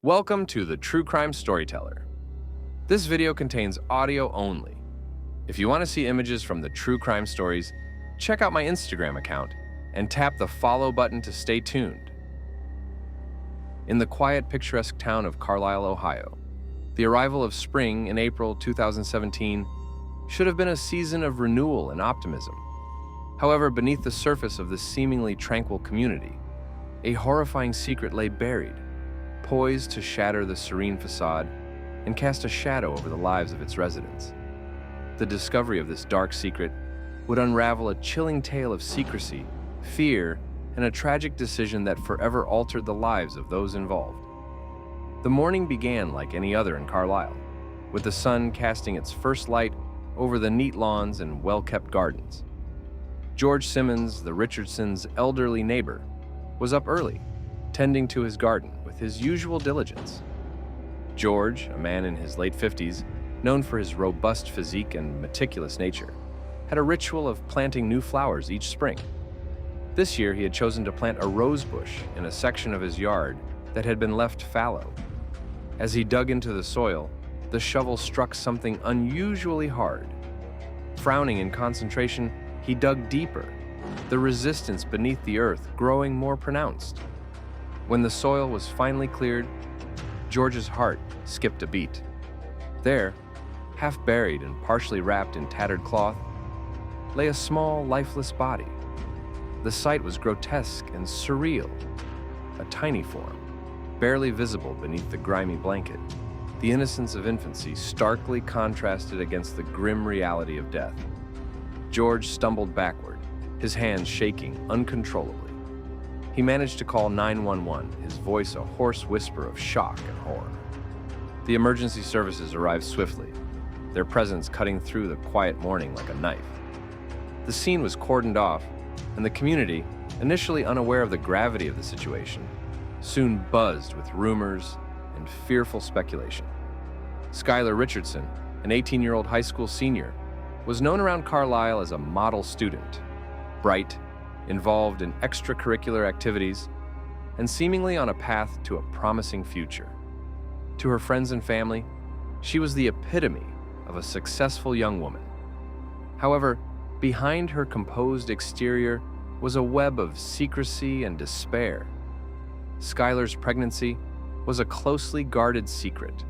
Welcome to the True Crime Storyteller. This video contains audio only. If you want to see images from the true crime stories, check out my Instagram account and tap the follow button to stay tuned. In the quiet, picturesque town of Carlisle, Ohio, the arrival of spring in April 2017 should have been a season of renewal and optimism. However, beneath the surface of this seemingly tranquil community, a horrifying secret lay buried, poised to shatter the serene facade and cast a shadow over the lives of its residents. The discovery of this dark secret would unravel a chilling tale of secrecy, fear, and a tragic decision that forever altered the lives of those involved. The morning began like any other in Carlisle, with the sun casting its first light over the neat lawns and well-kept gardens. George Simmons, the Richardsons' elderly neighbor, was up early, tending to his garden with his usual diligence. George, a man in his late 50s, known for his robust physique and meticulous nature, had a ritual of planting new flowers each spring. This year, he had chosen to plant a rose bush in a section of his yard that had been left fallow. As he dug into the soil, the shovel struck something unusually hard. Frowning in concentration, he dug deeper, the resistance beneath the earth growing more pronounced. When the soil was finally cleared, George's heart skipped a beat. There, half buried and partially wrapped in tattered cloth, lay a small, lifeless body. The sight was grotesque and surreal. A tiny form, barely visible beneath the grimy blanket, the innocence of infancy starkly contrasted against the grim reality of death. George stumbled backward, his hands shaking uncontrollably. He managed to call 911, his voice a hoarse whisper of shock and horror. The emergency services arrived swiftly, their presence cutting through the quiet morning like a knife. The scene was cordoned off, and the community, initially unaware of the gravity of the situation, soon buzzed with rumors and fearful speculation. Skylar Richardson, an 18-year-old high school senior, was known around Carlisle as a model student, bright, involved in extracurricular activities, and seemingly on a path to a promising future. To her friends and family, she was the epitome of a successful young woman. However, behind her composed exterior was a web of secrecy and despair. Skylar's pregnancy was a closely guarded secret,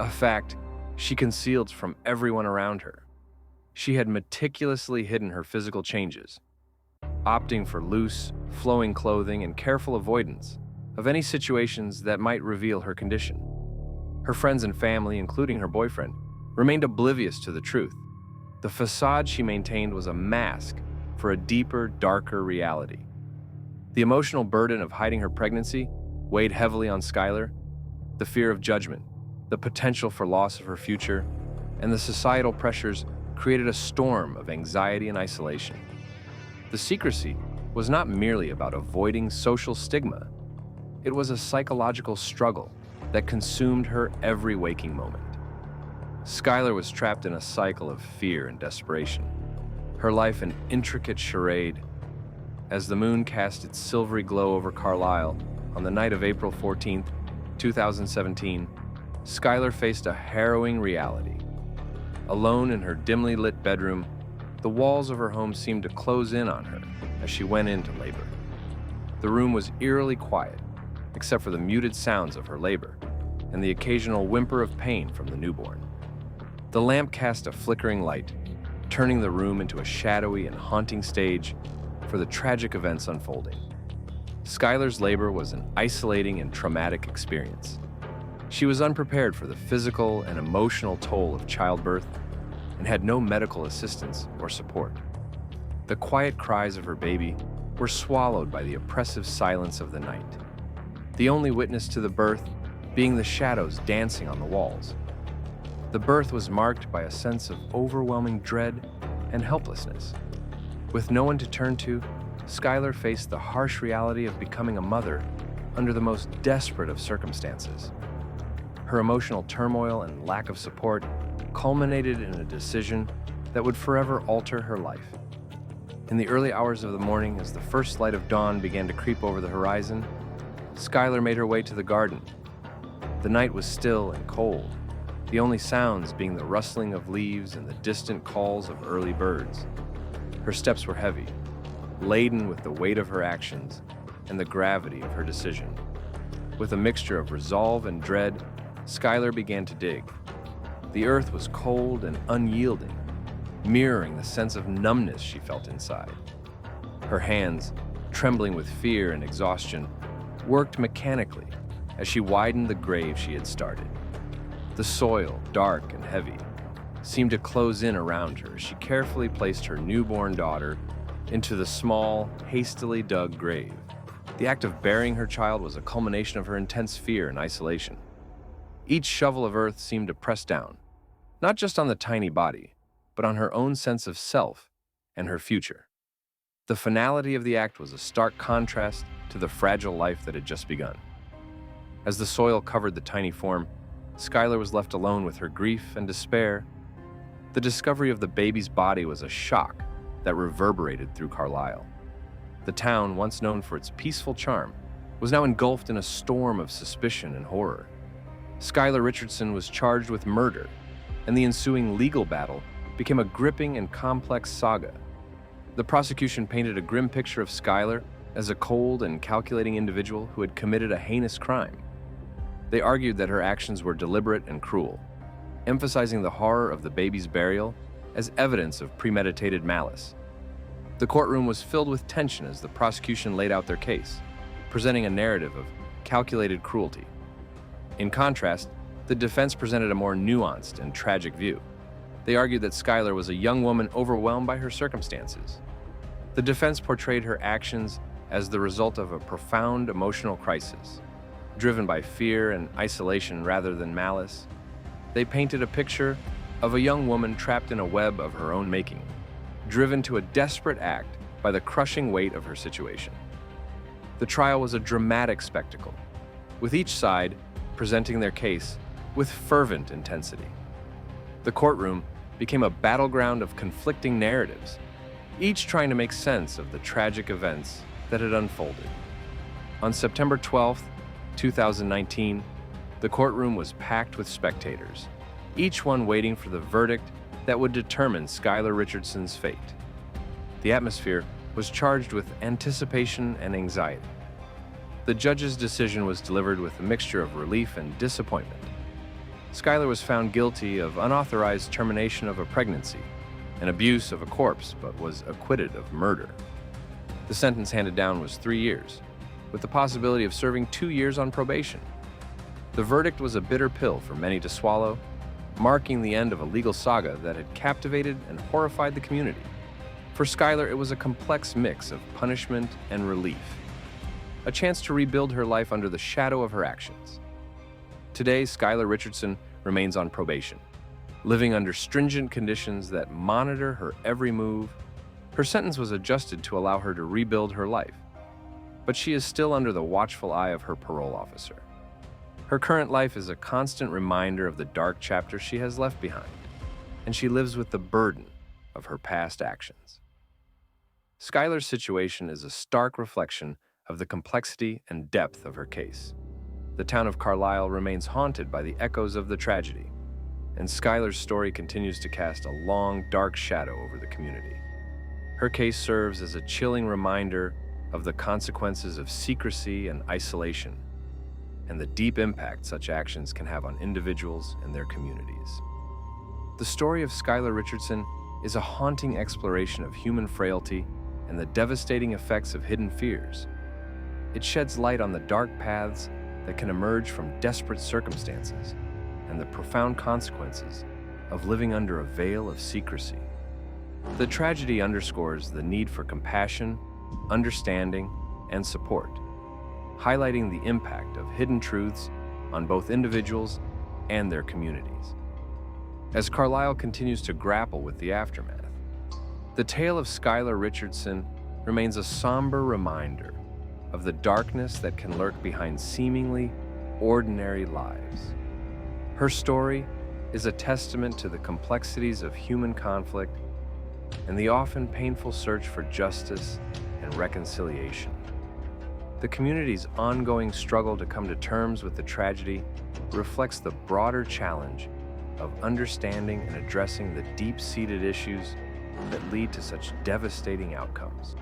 a fact she concealed from everyone around her. She had meticulously hidden her physical changes, opting for loose, flowing clothing and careful avoidance of any situations that might reveal her condition. Her friends and family, including her boyfriend, remained oblivious to the truth. The facade she maintained was a mask for a deeper, darker reality. The emotional burden of hiding her pregnancy weighed heavily on Skylar. The fear of judgment, the potential for loss of her future, and the societal pressures created a storm of anxiety and isolation. The secrecy was not merely about avoiding social stigma. It was a psychological struggle that consumed her every waking moment. Skylar was trapped in a cycle of fear and desperation, her life an intricate charade. As the moon cast its silvery glow over Carlisle on the night of April 14th, 2017, Skylar faced a harrowing reality. Alone in her dimly lit bedroom, the walls of her home seemed to close in on her as she went into labor. The room was eerily quiet, except for the muted sounds of her labor and the occasional whimper of pain from the newborn. The lamp cast a flickering light, turning the room into a shadowy and haunting stage for the tragic events unfolding. Skylar's labor was an isolating and traumatic experience. She was unprepared for the physical and emotional toll of childbirth and had no medical assistance or support. The quiet cries of her baby were swallowed by the oppressive silence of the night, the only witness to the birth being the shadows dancing on the walls. The birth was marked by a sense of overwhelming dread and helplessness. With no one to turn to, Skylar faced the harsh reality of becoming a mother under the most desperate of circumstances. Her emotional turmoil and lack of support culminated in a decision that would forever alter her life. In the early hours of the morning, as the first light of dawn began to creep over the horizon, Skylar made her way to the garden, The night was still and cold, the only sounds being the rustling of leaves and the distant calls of early birds. Her steps were heavy, laden with the weight of her actions and the gravity of her decision. With a mixture of resolve and dread, Skylar began to dig. The earth was cold and unyielding, mirroring the sense of numbness she felt inside. Her hands, trembling with fear and exhaustion, worked mechanically as she widened the grave she had started. The soil, dark and heavy, seemed to close in around her as she carefully placed her newborn daughter into the small, hastily dug grave. The act of burying her child was a culmination of her intense fear and isolation. Each shovel of earth seemed to press down, not just on the tiny body, but on her own sense of self and her future. The finality of the act was a stark contrast to the fragile life that had just begun. As the soil covered the tiny form, Skylar was left alone with her grief and despair. The discovery of the baby's body was a shock that reverberated through Carlisle. The town, once known for its peaceful charm, was now engulfed in a storm of suspicion and horror. Skylar Richardson was charged with murder, and the ensuing legal battle became a gripping and complex saga. The prosecution painted a grim picture of Skylar as a cold and calculating individual who had committed a heinous crime. They argued that her actions were deliberate and cruel, emphasizing the horror of the baby's burial as evidence of premeditated malice. The courtroom was filled with tension as the prosecution laid out their case, presenting a narrative of calculated cruelty. In contrast, the defense presented a more nuanced and tragic view. They argued that Skylar was a young woman overwhelmed by her circumstances. The defense portrayed her actions as the result of a profound emotional crisis, driven by fear and isolation rather than malice. They painted a picture of a young woman trapped in a web of her own making, driven to a desperate act by the crushing weight of her situation. The trial was a dramatic spectacle, with each side presenting their case with fervent intensity. The courtroom became a battleground of conflicting narratives, each trying to make sense of the tragic events that had unfolded. On September 12, 2019, the courtroom was packed with spectators, each one waiting for the verdict that would determine Skylar Richardson's fate. The atmosphere was charged with anticipation and anxiety. The judge's decision was delivered with a mixture of relief and disappointment. Skylar was found guilty of unauthorized termination of a pregnancy and abuse of a corpse, but was acquitted of murder. The sentence handed down was 3 years, with the possibility of serving 2 years on probation. The verdict was a bitter pill for many to swallow, marking the end of a legal saga that had captivated and horrified the community. For Skylar, it was a complex mix of punishment and relief, a chance to rebuild her life under the shadow of her actions. Today, Skylar Richardson remains on probation, living under stringent conditions that monitor her every move. Her sentence was adjusted to allow her to rebuild her life, but she is still under the watchful eye of her parole officer. Her current life is a constant reminder of the dark chapter she has left behind, and she lives with the burden of her past actions. Skylar's situation is a stark reflection of the complexity and depth of her case. The town of Carlisle remains haunted by the echoes of the tragedy, and Skylar's story continues to cast a long, dark shadow over the community. Her case serves as a chilling reminder of the consequences of secrecy and isolation, and the deep impact such actions can have on individuals and their communities. The story of Skylar Richardson is a haunting exploration of human frailty and the devastating effects of hidden fears. It sheds light on the dark paths that can emerge from desperate circumstances and the profound consequences of living under a veil of secrecy. The tragedy underscores the need for compassion, understanding, and support, highlighting the impact of hidden truths on both individuals and their communities. As Carlisle continues to grapple with the aftermath, the tale of Skylar Richardson remains a somber reminder of the darkness that can lurk behind seemingly ordinary lives. Her story is a testament to the complexities of human conflict and the often painful search for justice and reconciliation. The community's ongoing struggle to come to terms with the tragedy reflects the broader challenge of understanding and addressing the deep-seated issues that lead to such devastating outcomes.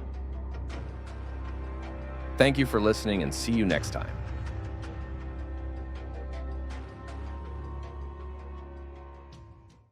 Thank you for listening, and see you next time.